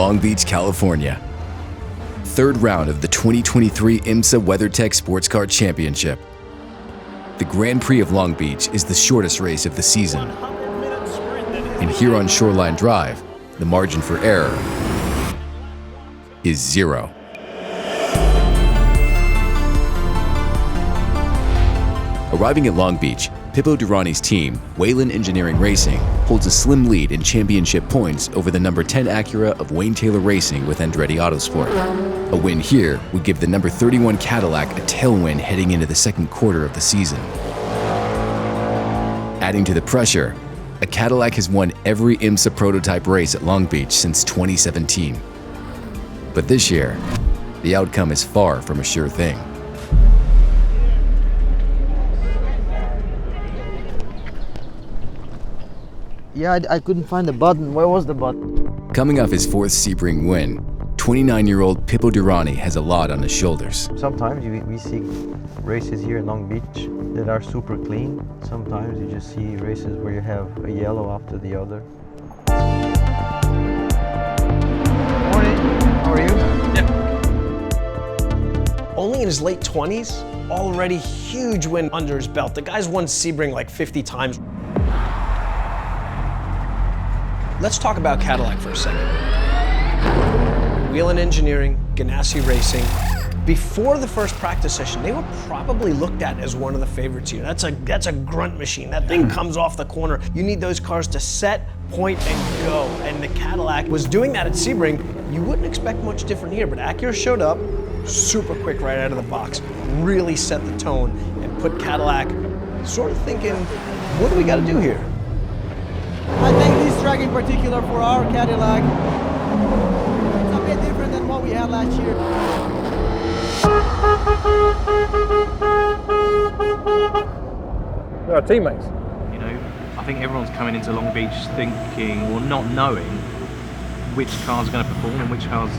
Long Beach, California. Third round of the 2023 IMSA WeatherTech Sports Car Championship. The Grand Prix of Long Beach is the shortest race of the season. And here on Shoreline Drive, the margin for error is 0. Arriving at Long Beach, Pippo Durrani's team, Michelin Engineering Racing, holds a slim lead in championship points over the number 10 Acura of Wayne Taylor Racing with Andretti Autosport. A win here would give the number 31 Cadillac a tailwind heading into the second quarter of the season. Adding to the pressure, a Cadillac has won every IMSA prototype race at Long Beach since 2017. But this year, the outcome is far from a sure thing. Yeah, I couldn't find the button. Where was the button? Coming off his 4th Sebring win, 29-year-old Pippo Durrani has a lot on his shoulders. Sometimes we see races here in Long Beach that are super clean. Sometimes you just see races where you have a yellow after the other. Morning, how are you? Yeah. Only in his late 20s, already huge win under his belt. The guy's won Sebring like 50 times. Let's talk about Cadillac for a second. Michelin Engineering, Ganassi Racing. Before the first practice session, they were probably looked at as one of the favorites here. That's a grunt machine. That thing comes off the corner. You need those cars to set, point, and go. And the Cadillac was doing that at Sebring. You wouldn't expect much different here, but Acura showed up super quick right out of the box, really set the tone, and put Cadillac sort of thinking, what do we got to do here? I think this track in particular for our Cadillac, it's a bit different than what we had last year. They're our teammates. You know, I think everyone's coming into Long Beach thinking, or not knowing, which cars are going to perform and which cars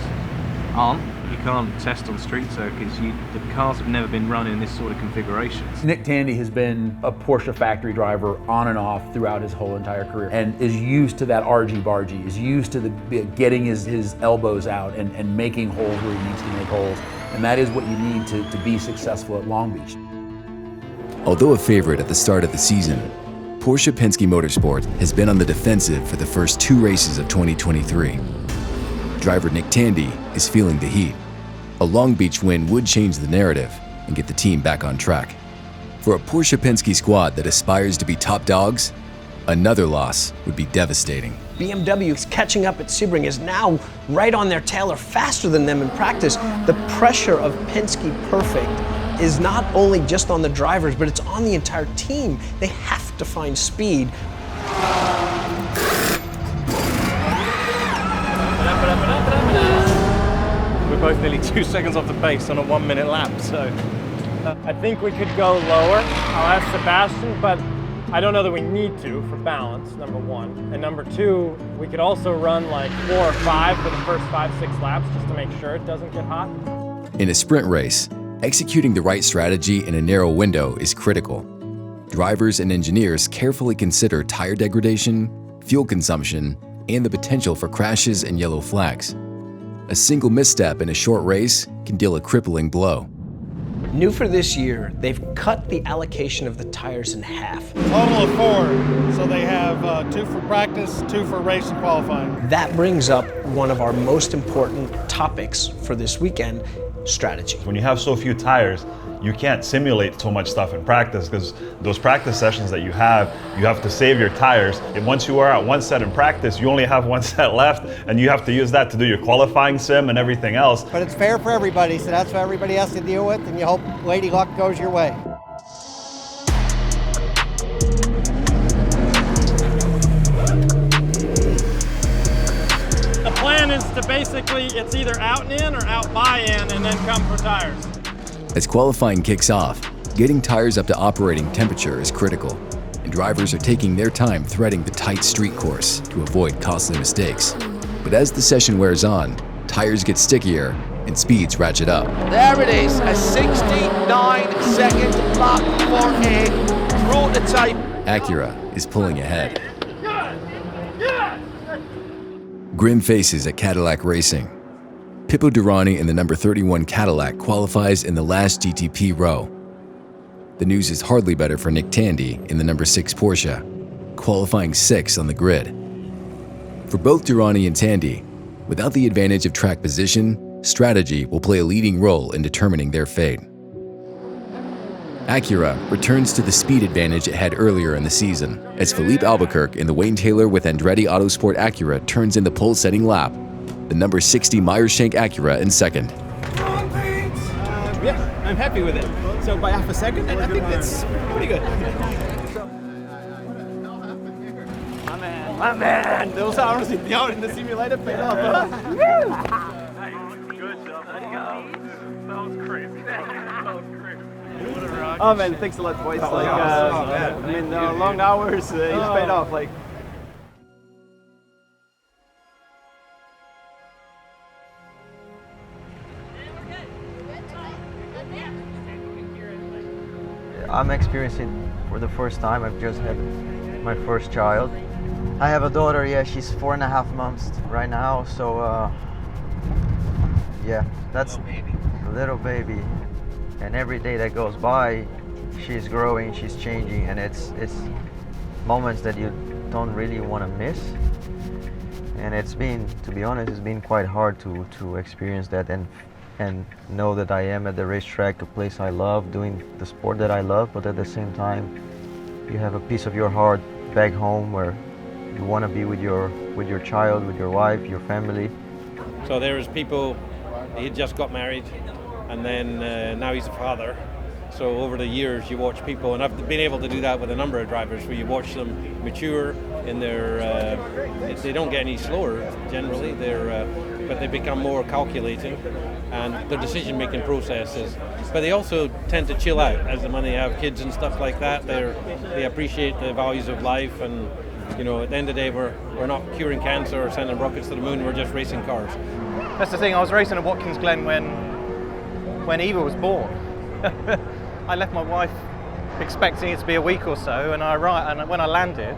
aren't. You can't test on street circuits. The cars have never been run in this sort of configurations. Nick Tandy has been a Porsche factory driver on and off throughout his whole entire career and is used to that argy-bargy, is used to getting his elbows out and making holes where he needs to make holes. And that is what you need to be successful at Long Beach. Although a favorite at the start of the season, Porsche Penske Motorsport has been on the defensive for the first 2 races of 2023. Driver Nick Tandy is feeling the heat. A Long Beach win would change the narrative and get the team back on track. For a Porsche Penske squad that aspires to be top dogs, another loss would be devastating. BMW is catching up at Sebring, is now right on their tail or faster than them in practice. The pressure of Penske Perfect is not only just on the drivers, but it's on the entire team. They have to find speed. We're both nearly 2 seconds off the pace on a 1-minute lap, so. I think we could go lower. I'll ask Sebastian, but I don't know that we need to for balance, number 1. And number 2, we could also run like 4 or 5 for the first 5-6 laps just to make sure it doesn't get hot. In a sprint race, executing the right strategy in a narrow window is critical. Drivers and engineers carefully consider tire degradation, fuel consumption, and the potential for crashes and yellow flags. A single misstep in a short race can deal a crippling blow. New for this year, they've cut the allocation of the tires in half. Total of 4, so they have 2 for practice, 2 for race and qualifying. That brings up one of our most important topics for this weekend, strategy. When you have so few tires, you can't simulate so much stuff in practice because those practice sessions that you have to save your tires. And once you are at 1 set in practice, you only have 1 set left and you have to use that to do your qualifying sim and everything else. But it's fair for everybody, so that's what everybody has to deal with, and you hope Lady Luck goes your way. The plan is to basically, it's either out and in or out by in and then come for tires. As qualifying kicks off, getting tires up to operating temperature is critical, and drivers are taking their time threading the tight street course to avoid costly mistakes. But as the session wears on, tires get stickier and speeds ratchet up. There it is, a 69-second lap for a prototype. Acura is pulling ahead. Grim faces at Cadillac Racing. Pippo Durrani in the number 31 Cadillac qualifies in the last GTP row. The news is hardly better for Nick Tandy in the number 6 Porsche, qualifying 6th on the grid. For both Durrani and Tandy, without the advantage of track position, strategy will play a leading role in determining their fate. Acura returns to the speed advantage it had earlier in the season, as Philippe Albuquerque in the Wayne Taylor with Andretti Autosport Acura turns in the pole-setting lap, the number 60 Meyershank Acura in second. Yeah, I'm happy with it. So by half a second, and I think that's pretty good. My man, those hours in the simulator paid off. Good job, there you go. That was crazy. That was crazy. Oh man, thanks a lot, boys. I mean, long hours, it's paid off. Like. I'm experiencing for the first time. I've just had my first child. I have a daughter, yeah, she's 4.5 months right now, so yeah, that's a little baby. And every day that goes by, she's growing, she's changing, and it's moments that you don't really want to miss. And it's been, to be honest, it's been quite hard to experience that and know that I am at the racetrack, a place I love, doing the sport that I love, but at the same time, you have a piece of your heart back home where you want to be with your child, with your wife, your family. So there was people, he just got married, and then now he's a father. So over the years you watch people, and I've been able to do that with a number of drivers, where you watch them mature in their, they don't get any slower generally, but they become more calculating, and their decision-making processes. But they also tend to chill out when they have kids and stuff like that. They appreciate the values of life, and you know, at the end of the day, we're not curing cancer or sending rockets to the moon. We're just racing cars. That's the thing. I was racing at Watkins Glen when Eva was born. I left my wife expecting it to be a week or so, and when I landed,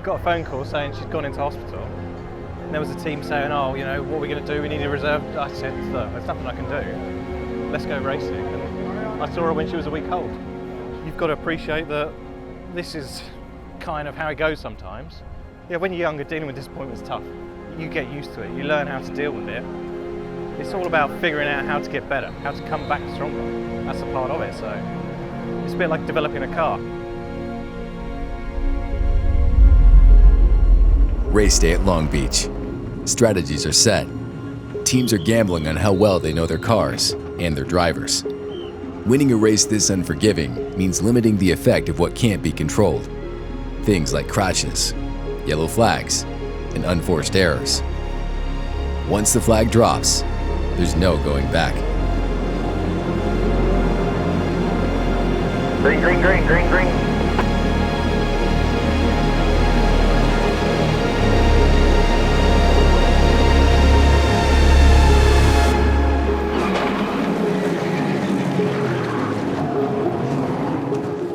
got a phone call saying she's gone into hospital. And there was a team saying, "Oh, you know, what are we going to do? We need a reserve." I said, "Look, there's nothing I can do. Let's go racing." And I saw her when she was a week old. You've got to appreciate that this is kind of how it goes sometimes. Yeah, when you're younger, dealing with disappointment is tough. You get used to it. You learn how to deal with it. It's all about figuring out how to get better, how to come back stronger. That's a part of it. So it's a bit like developing a car. Race day at Long Beach. Strategies are set. Teams are gambling on how well they know their cars and their drivers. Winning a race this unforgiving means limiting the effect of what can't be controlled. Things like crashes, yellow flags, and unforced errors. Once the flag drops, there's no going back. Green, green, green, green, green.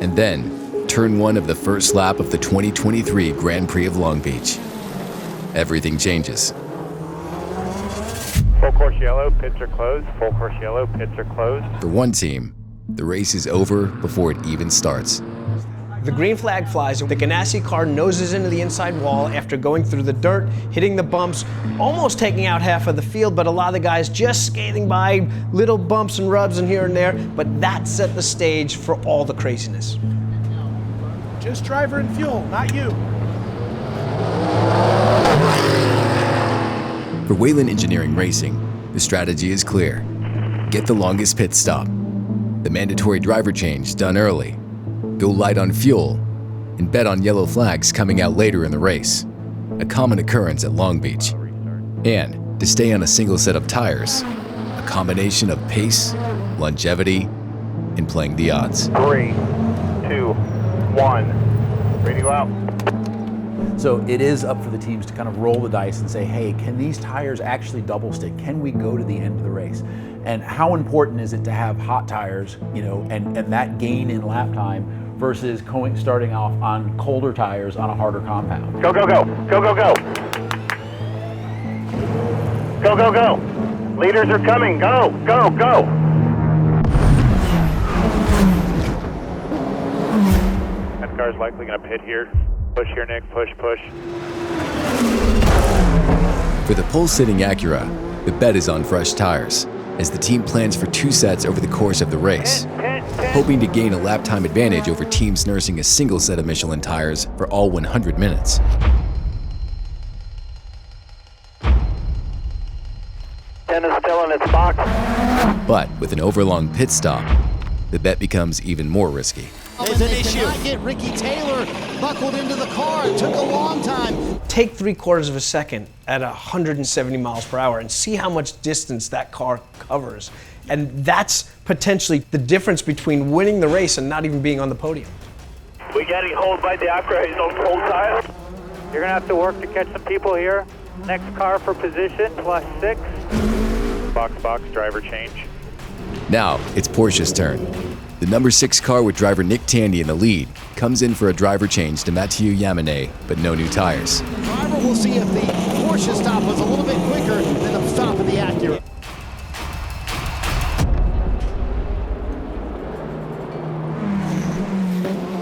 And then, turn one of the first lap of the 2023 Grand Prix of Long Beach. Everything changes. Full course yellow, pits are closed. Full course yellow, pits are closed. For one team, the race is over before it even starts. The green flag flies, the Ganassi car noses into the inside wall after going through the dirt, hitting the bumps, almost taking out half of the field, but a lot of the guys just skating by, little bumps and rubs and here and there, but that set the stage for all the craziness. Just driver and fuel, not you. For Whelen Engineering Racing, the strategy is clear. Get the longest pit stop. The mandatory driver change done early. Go light on fuel, and bet on yellow flags coming out later in the race, a common occurrence at Long Beach. And to stay on a single set of tires, a combination of pace, longevity, and playing the odds. 3, 2, 1, radio out. So it is up for the teams to kind of roll the dice and say, hey, can these tires actually double stick? Can we go to the end of the race? And how important is it to have hot tires, you know, and that gain in lap time versus starting off on colder tires on a harder compound? Go, go, go, go, go, go. Go, go, go. Leaders are coming. Go, go, go. That car's likely going to pit here. Push here, Nick. Push, push. For the pole-sitting Acura, the bet is on fresh tires, as the team plans for 2 sets over the course of the race, hoping to gain a lap time advantage over teams nursing a single set of Michelin tires for all 100 minutes. Ten is still in its box. But with an overlong pit stop, the bet becomes even more risky. There's an issue. Cannot get Ricky Taylor buckled into the car. It took a long time. Take 3/4 of a second at 170 miles per hour and see how much distance that car covers. And that's potentially the difference between winning the race and not even being on the podium. We're getting hauled by the Acura. He's on full tire. You're going to have to work to catch some people here. Next car for position, +6. Box, box, driver change. Now it's Porsche's turn. The number 6 car with driver Nick Tandy in the lead comes in for a driver change to Mathieu Yamane, but no new tires. The driver will see if the Porsche stop was a little bit quicker than the stop of the Acura.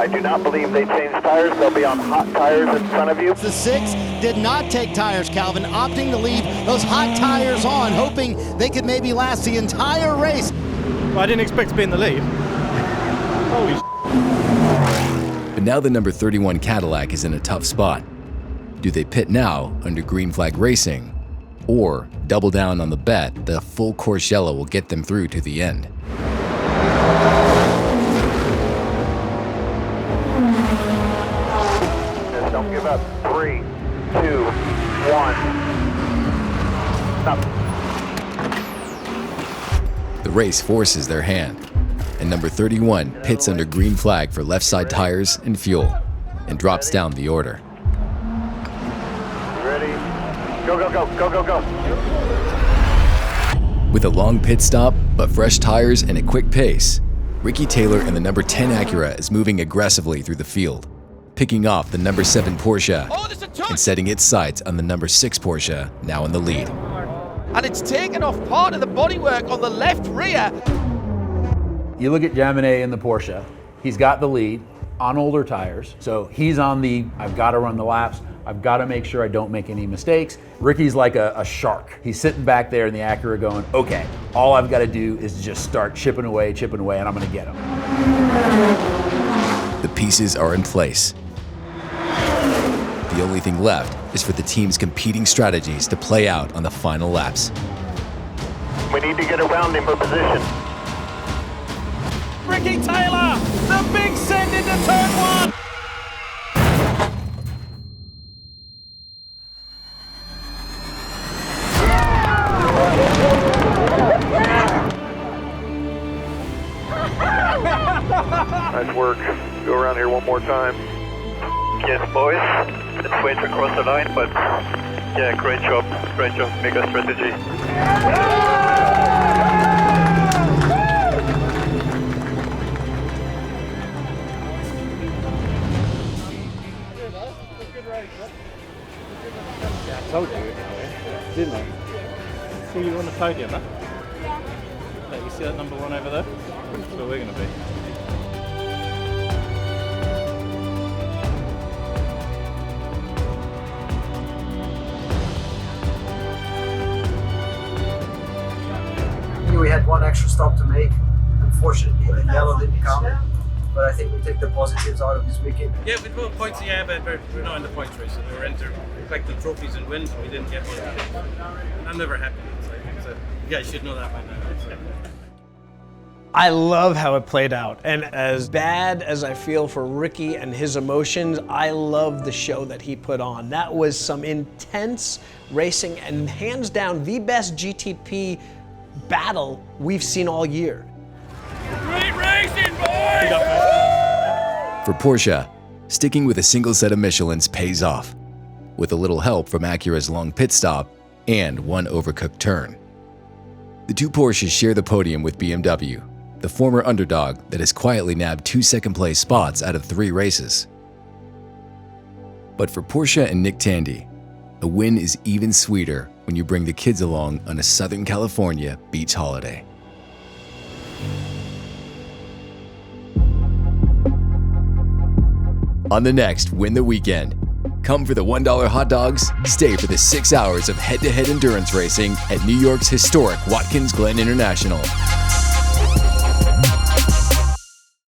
I do not believe they changed tires. They'll be on hot tires in front of you. The 6 did not take tires, Calvin, opting to leave those hot tires on, hoping they could maybe last the entire race. Well, I didn't expect to be in the lead. Holy But now the number 31 Cadillac is in a tough spot. Do they pit now under green flag racing, or double down on the bet that a full course yellow will get them through to the end? Just don't give up. 3, 2, 1. Stop. The race forces their hand, and number 31 pits under green flag for left side tires and fuel, and drops down the order. Ready? Go, go, go, go, go, go. With a long pit stop, but fresh tires and a quick pace, Ricky Taylor and the number 10 Acura is moving aggressively through the field, picking off the number 7 Porsche and setting its sights on the number 6 Porsche, now in the lead. And it's taken off part of the bodywork on the left rear. You look at Yamane in the Porsche, he's got the lead on older tires. So he's on the, I've got to run the laps, I've got to make sure I don't make any mistakes. Ricky's like a shark. He's sitting back there in the Acura going, okay, all I've got to do is just start chipping away, and I'm going to get him. The pieces are in place. The only thing left is for the team's competing strategies to play out on the final laps. We need to get around him for position. Ricky Taylor, the big send into turn 1. Nice work. Go around here one more time. Yes, boys. Let's wait to cross the line, but yeah, great job. Great job. Mega strategy. I told you, didn't I? See you on the podium, huh? Let you see that number 1 over there? That's where we're going to be. We had one extra stop to make. Unfortunately, the yellow didn't come. But I think we take the positives out of this weekend. Yeah, we got points, yeah, but we're not in the points race. So we were in to collect the trophies and wins, and we didn't get one. I'm never happy. So you guys should know that by now. I love how it played out. And as bad as I feel for Ricky and his emotions, I love the show that he put on. That was some intense racing and hands down the best GTP battle we've seen all year. Great racing, boys! For Porsche, sticking with a single set of Michelins pays off, with a little help from Acura's long pit stop and one overcooked turn. The two Porsches share the podium with BMW, the former underdog that has quietly nabbed 2 second-place spots out of 3 races. But for Porsche and Nick Tandy, a win is even sweeter when you bring the kids along on a Southern California beach holiday. On the next Win the Weekend, come for the $1 hot dogs, stay for the 6 hours of head-to-head endurance racing at New York's historic Watkins Glen International.